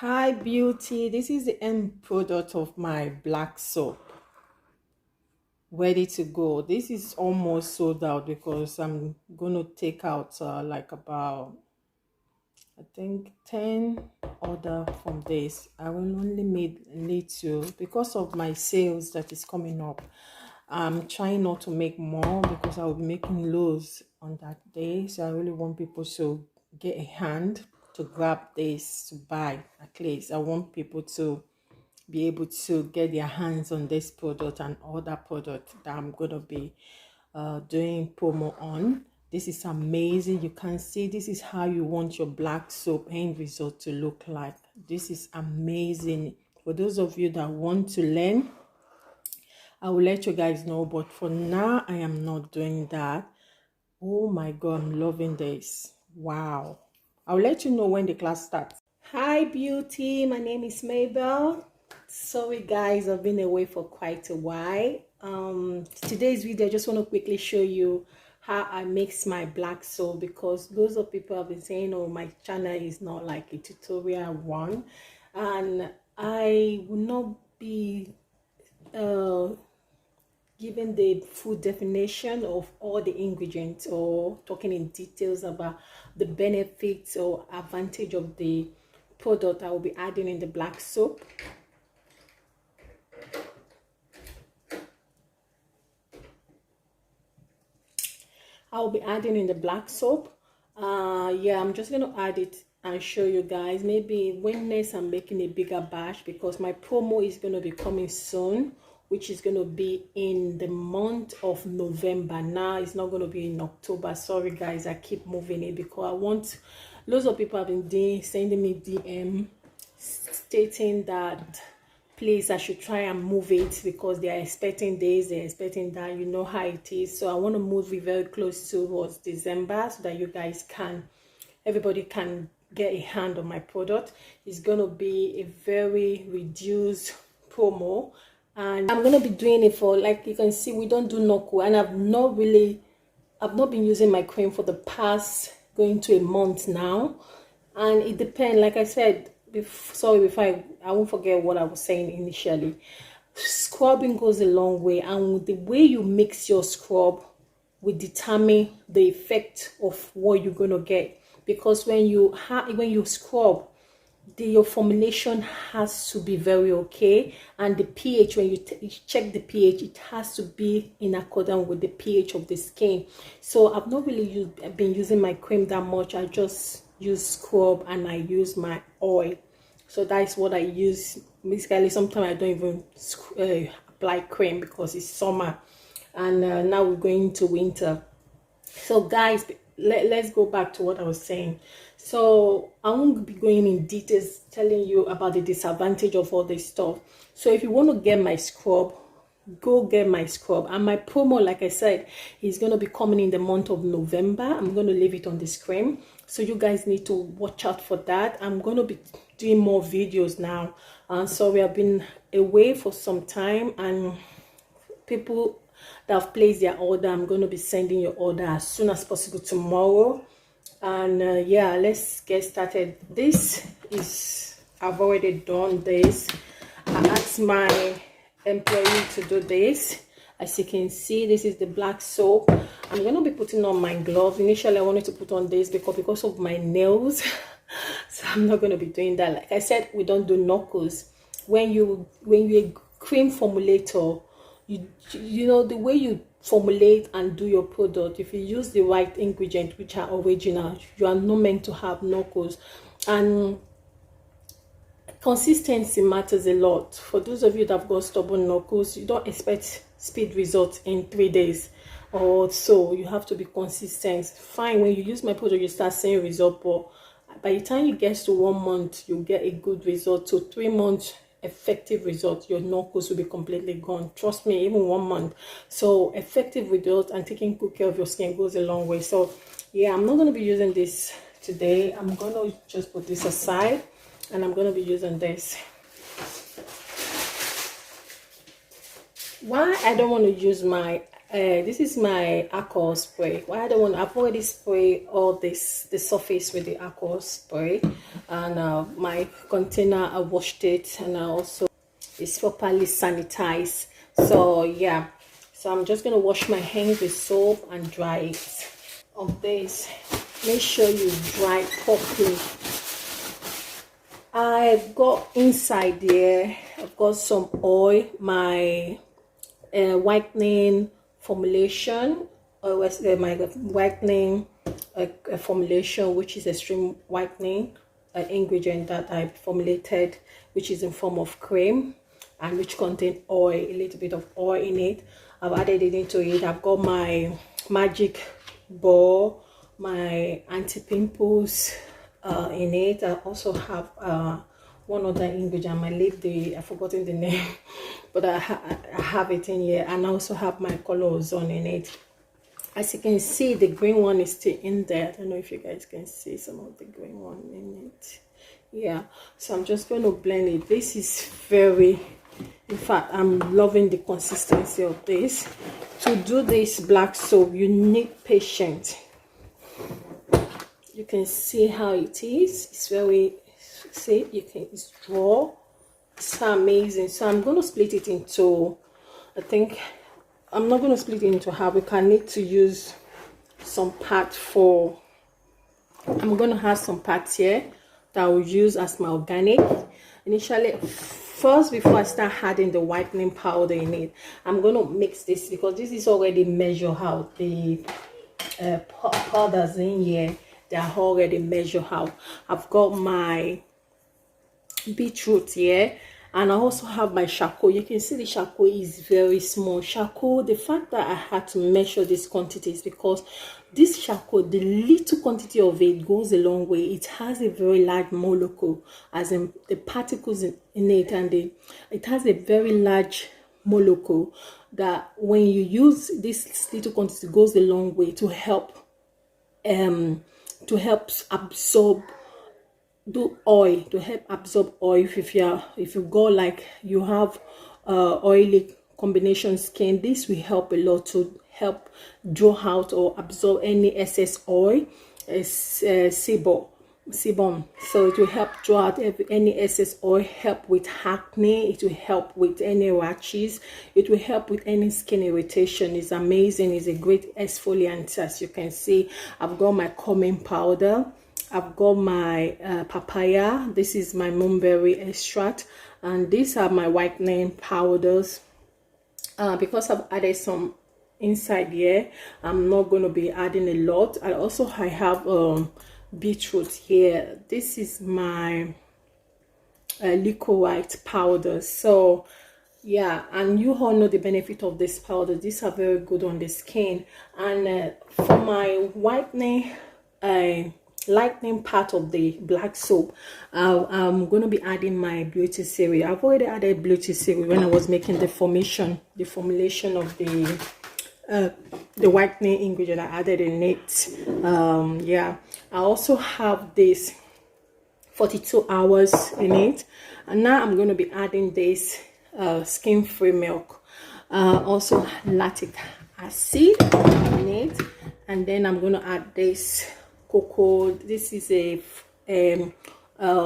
Hi beauty, this is the end product of my black soap, ready to go. This is almost sold out because I'm gonna take out like about I think 10 order from this. I will only make little because of my sales that is coming up. I'm trying not to make more because I will be making loads on that day. So I really want people to get a hand to grab this to buy at least. I want people to be able to get their hands on this product and other product that I'm gonna be doing promo on. This is amazing. You can see this is how you want your black soap end result to look like. This is amazing. For those of you that want to learn, I will let you guys know, but for now I am not doing that. Oh my god, I'm loving this. Wow. I'll let you know when the class starts. Hi beauty, my name is Mabel. Sorry guys, I've been away for quite a while. Today's video I just want to quickly show you how I mix my black soap, because loads of people have been saying, oh, my channel is not like a tutorial one, and I will not be giving the full definition of all the ingredients or talking in details about the benefits or advantage of the product I will be adding in the black soap. I'll be adding in the black soap. Yeah, I'm just going to add it and show you guys. Maybe when next I'm making a bigger batch, because my promo is going to be coming soon, which is going to be in the month of November. Now it's not going to be in October. Sorry guys, I keep moving it because I want, loads of people have been sending me DM stating that please I should try and move it because they are expecting this, they're expecting that, you know how it is. So I want to move it very close towards December so that you guys can, everybody can get a hand on my product. It's going to be a very reduced promo, and I'm going to be doing it for, like you can see, we don't do knuckle, and I've not been using my cream for the past going to a month now, and it depends. Like I said, sorry if I won't forget what I was saying initially. Scrubbing goes a long way, and the way you mix your scrub will determine the effect of what you're going to get, because when you scrub, your formulation has to be very okay, and the pH, when you check the pH, it has to be in accordance with the pH of the skin. So I've not really been using my cream that much. I just use scrub and I use my oil. So that's what I use basically. Sometimes I don't even apply cream because it's summer, and now we're going to winter. So guys, let's go back to what I was saying. So I won't be going in details telling you about the disadvantage of all this stuff. So if you want to get my scrub, go get my scrub. And my promo, like I said, is going to be coming in the month of November. I'm going to leave it on the screen, so you guys need to watch out for that. I'm going to be doing more videos now, and so we have been away for some time, and people that have placed their order, I'm going to be sending your order as soon as possible tomorrow. And yeah, let's get started. This is, I've already done this. I asked my employee to do this. As you can see, this is the black soap. I'm going to be putting on my gloves. Initially I wanted to put on this because of my nails. So I'm not going to be doing that. Like I said, we don't do knuckles. When you're a cream formulator, you know the way you formulate and do your product, if you use the right ingredients which are original, you are not meant to have knuckles. And consistency matters a lot. For those of you that have got stubborn knuckles, you don't expect speed results in 3 days or so. You have to be consistent. Fine, when you use my product you start seeing result, but by the time you get to 1 month you get a good result. So 3 months effective result, your knuckles will be completely gone. Trust me, even 1 month. So effective result and taking good care of your skin goes a long way. So yeah, I'm not going to be using this today. I'm going to just put this aside, and I'm going to be using this. Why I don't want to use my This is my alcohol spray. Why I don't want, I've already sprayed all the surface with the alcohol spray, and my container, I washed it, and I also it's properly sanitized. So yeah, so I'm just gonna wash my hands with soap and dry it. Of this, make sure you dry properly. I've got inside there, I've got some oil, my whitening formulation, my whitening formulation, which is extreme whitening ingredient that I formulated, which is in form of cream and which contain oil, a little bit of oil in it. I've added it into it. I've got my magic ball, my anti-pimples in it. I also have one other ingredient. I might leave I've forgotten the name, but I have it in here, and I also have my color ozone in it. As you can see, the green one is still in there. I don't know if you guys can see some of the green one in it. Yeah, so I'm just going to blend it. This is very, in fact, I'm loving the consistency of this. To do this black soap, you need patience. You can see how it is. It's very, see, it's raw. It's amazing. So I'm going to split it into, I think, I'm not going to split it into half. We can need to use some part for, I'm going to have some parts here that I will use as my organic. Initially, first, before I start adding the whitening powder in it, I'm going to mix this because this is already measured out. The powders in here, they are already measured out. I've got my beetroot here, and I also have my charcoal. You can see the charcoal is very small. Charcoal, the fact that I had to measure this quantity is because this charcoal, the little quantity of it goes a long way. It has a very large molecule, as in the particles in it, and it has a very large molecule that when you use this little quantity, it goes a long way to help absorb oil, to help absorb oil. If you go like you have oily combination skin, this will help a lot to help draw out or absorb any excess oil, sebum. So it will help draw out any excess oil, help with acne, it will help with any rashes, it will help with any skin irritation. It's amazing. It's a great exfoliant. As you can see, I've got my cumin powder, I've got my papaya, this is my mulberry extract, and these are my whitening powders. Because I've added some inside here, I'm not going to be adding a lot. I have beetroot here. This is my liquid white powder. So yeah, and you all know the benefit of this powder. These are very good on the skin. And for my whitening lightening part of the black soap, I'm going to be adding my beauty serum. I've already added beauty serum when I was making the formulation of the whitening ingredient. I added in it. Yeah, I also have this 42 hours in it, and now I'm going to be adding this skin free milk, also lactic acid in it, and then I'm going to add this cocoa. This is a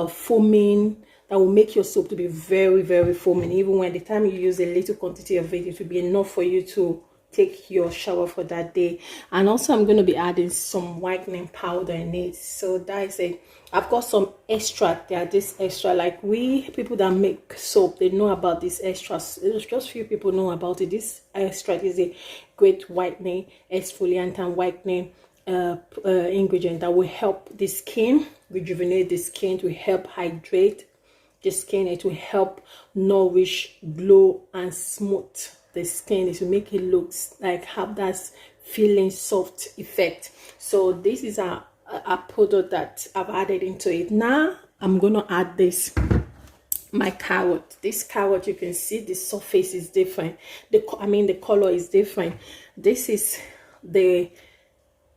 foaming that will make your soap to be very, very foaming. Even when the time you use a little quantity of it, it will be enough for you to take your shower for that day. And also I'm going to be adding some whitening powder in it. So that is it. I've got some extract there. This extra, like we people that make soap, they know about this extras. Just few people know about it. This extract is a great whitening exfoliant and whitening ingredient that will help the skin rejuvenate the skin, to help hydrate the skin. It will help nourish, glow, and smooth the skin. It will make it look like have that feeling soft effect. So this is a product that I've added into it. Now I'm gonna add this, my carrot. This carrot, you can see the surface is different, the color is different. This is the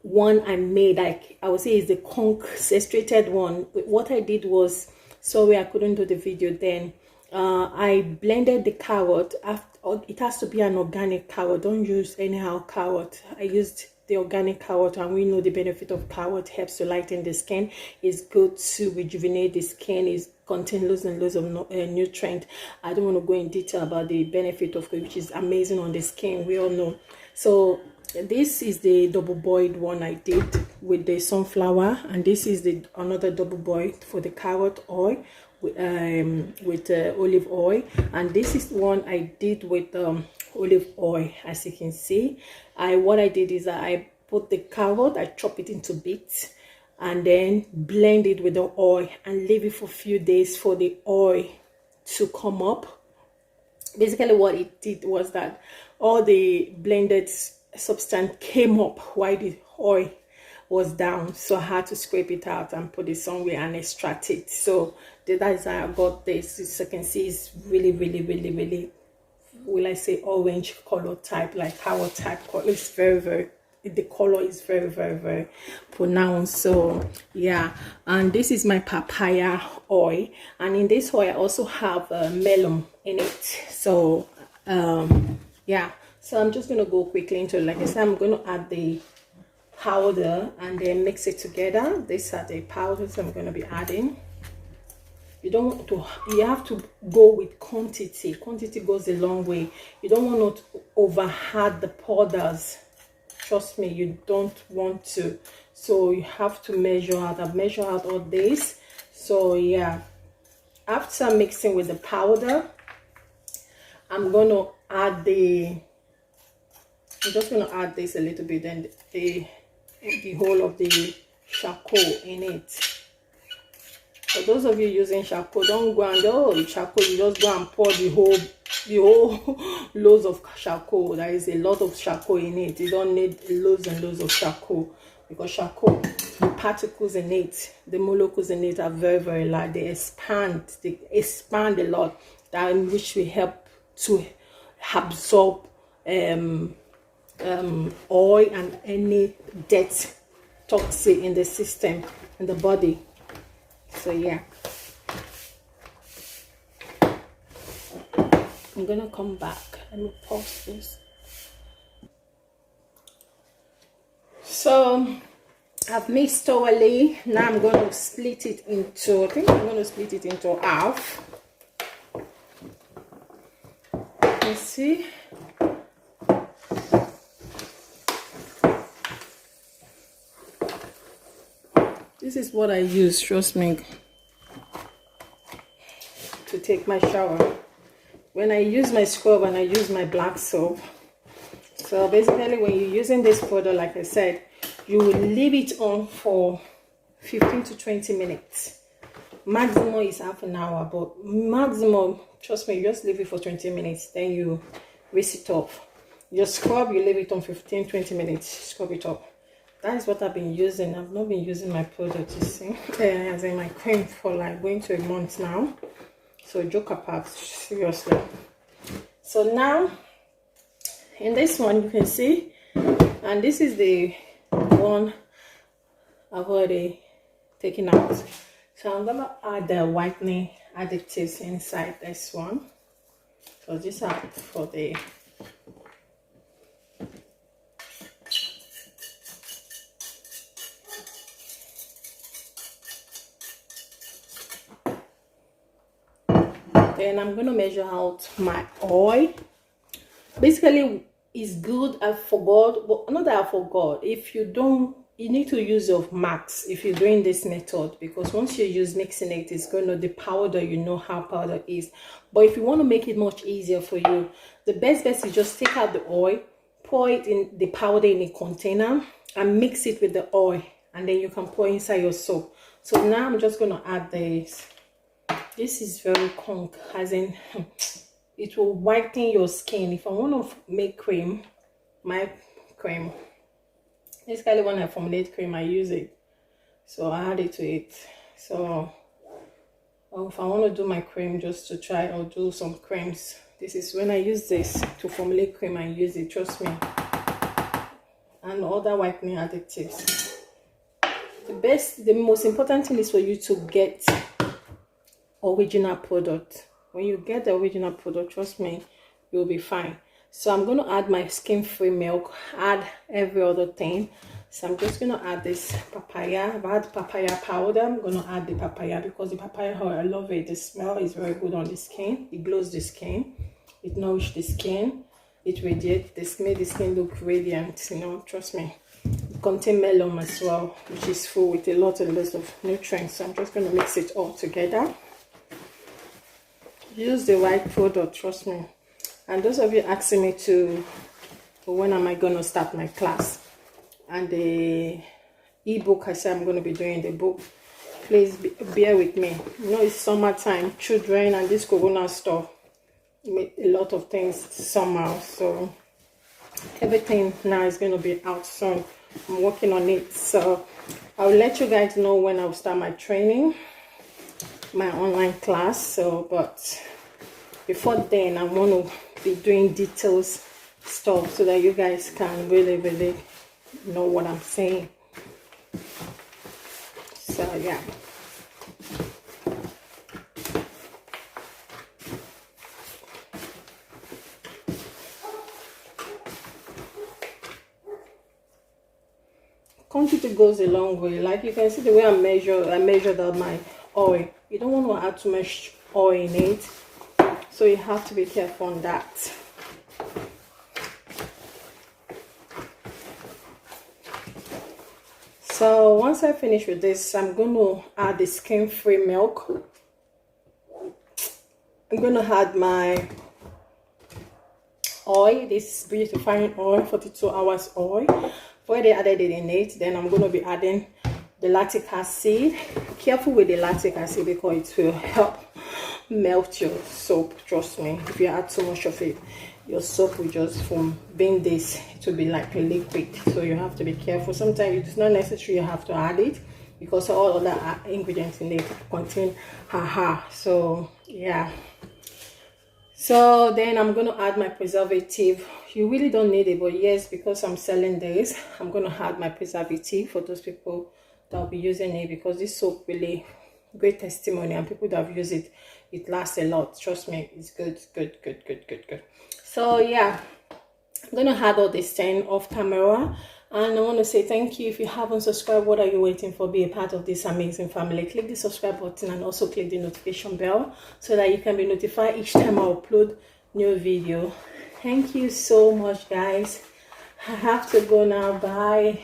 one I made, like I would say is the concentrated one. What I did was, sorry I couldn't do the video then, I blended the carrot. it has to be an organic carrot. Don't use anyhow carrot. I used the organic carrot, and we know the benefit of carrot. Helps to lighten the skin. It's good to rejuvenate the skin. It contains loads and loads of nutrient. I don't want to go in detail about the benefit of it, which is amazing on the skin. We all know. So this is the double boiled one I did with the sunflower, and this is the another double boiled for the carrot oil with olive oil, and this is one I did with olive oil. As you can see, what I did is I put the carrot, I chop it into bits, and then blend it with the oil and leave it for a few days for the oil to come up. Basically what it did was that all the blended substance came up while the oil was down, so I had to scrape it out and put it somewhere and extract it. So that is how I got this. As you can see, it's really, will I say orange color type, like carrot type color. It's very, the color is very pronounced. So yeah, and this is my papaya oil, and in this oil I also have melon in it. So yeah, so I'm just gonna go quickly into it. Like I said, I'm gonna add the powder and then mix it together. These are the powders I'm going to be adding. You don't want to, you have to go with quantity. Quantity goes a long way. You don't want to over add the powders. Trust me, you don't want to. So you have to measure out. I've measured out all this. So yeah, after mixing with the powder, I'm going to add I'm just going to add this a little bit, and the whole of the charcoal in it. For those of you using charcoal, don't go and charcoal, you just go and pour the whole loads of charcoal. There is a lot of charcoal in it. You don't need loads and loads of charcoal, because charcoal, the particles in it, the molecules in it are very light. They expand a lot, that in which will help to absorb oil and any dirt, toxic in the system, in the body. So yeah, I'm gonna come back. Let me pause this. So I've mixed thoroughly. Now I'm going to split it into, I think I'm going to split it into half. You see, this is what I use, trust me, to take my shower. When I use my scrub and I use my black soap. So basically when you're using this product, like I said, you will leave it on for 15 to 20 minutes. Maximum is half an hour, but maximum, trust me, you just leave it for 20 minutes, then you rinse it off. Your scrub, you leave it on 15-20 minutes, scrub it up. That is what I've been using. I've not been using my product, you see, as in my cream, for like going to a month now. So joke apart, seriously. So now in this one you can see, and this is the one I've already taken out. So I'm gonna add the whitening additives inside this one. So these are for the then I'm going to measure out my oil. Basically, it's good. I forgot, but not that I forgot. If you don't, you need to use your max if you're doing this method, because once you use mixing it, it's going to the powder, you know how powder is. But if you want to make it much easier for you, the best is just take out the oil, pour it in the powder in a container and mix it with the oil, and then you can pour inside your soap. So now I'm just going to add this. This is very conk, as in it will whiten your skin. If I want to make cream, my cream, basically when I formulate cream, I use it. So I add it to it. So if I want to do my cream just to try or do some creams, this is when I use this to formulate cream. I use it, trust me. And other whitening additives. The most important thing is for you to get original product. When you get the original product, trust me, you'll be fine. So I'm going to add my skin-free milk, add every other thing. So I'm just going to add this papaya. I've had papaya powder. I'm going to add the papaya because the papaya oil, I love it. The smell is very good on the skin. It glows the skin. It nourishes the skin. It radiates the skin, make the skin look radiant, you know, trust me. It contains melon as well, which is full with a lot of nutrients. So I'm just going to mix it all together. Use the right product, trust me. And those of you asking me when am I going to start my class, and the ebook I said I'm going to be doing the book, please bear with me. You know, it's summertime, children and this corona stuff make a lot of things somehow, so everything now is going to be out soon. I'm working on it, so I'll let you guys know when I'll start my training, my online class. So but before then I want to be doing details stuff so that you guys can really know what I'm saying. So yeah, quantity goes a long way. Like you can see the way I measured out my oil. You don't want to add too much oil in it, so you have to be careful on that. So once I finish with this, I'm going to add the skin-free milk. I'm going to add my oil, this beautifying oil, 42 hours oil. I've already added it in it. Then I'm going to be adding the lactic acid. Careful with the lactic acid because it will help melt your soap, trust me. If you add too much of it, your soap will just, from being this, it will be like a liquid, so you have to be careful. Sometimes it's not necessary you have to add it because all other ingredients in it contain so yeah. So then I'm going to add my preservative. You really don't need it, but yes, because I'm selling this, I'm going to add my preservative for those people that will be using it, because this soap really great testimony, and people that have used it, it lasts a lot, trust me. It's good. So yeah, I'm gonna add all this thing off camera, and I want to say thank you. If you haven't subscribed, what are you waiting for? Be a part of this amazing family. Click the subscribe button and also click the notification bell so that you can be notified each time I upload new video. Thank you so much, guys. I have to go now. Bye.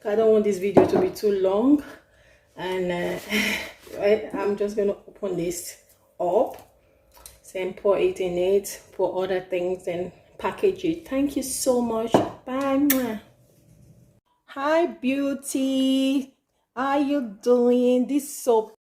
I don't want this video to be too long, and I'm just gonna open this up, then pour it in it, pour other things, and package it. Thank you so much. Bye. Hi beauty, how you doing? This soap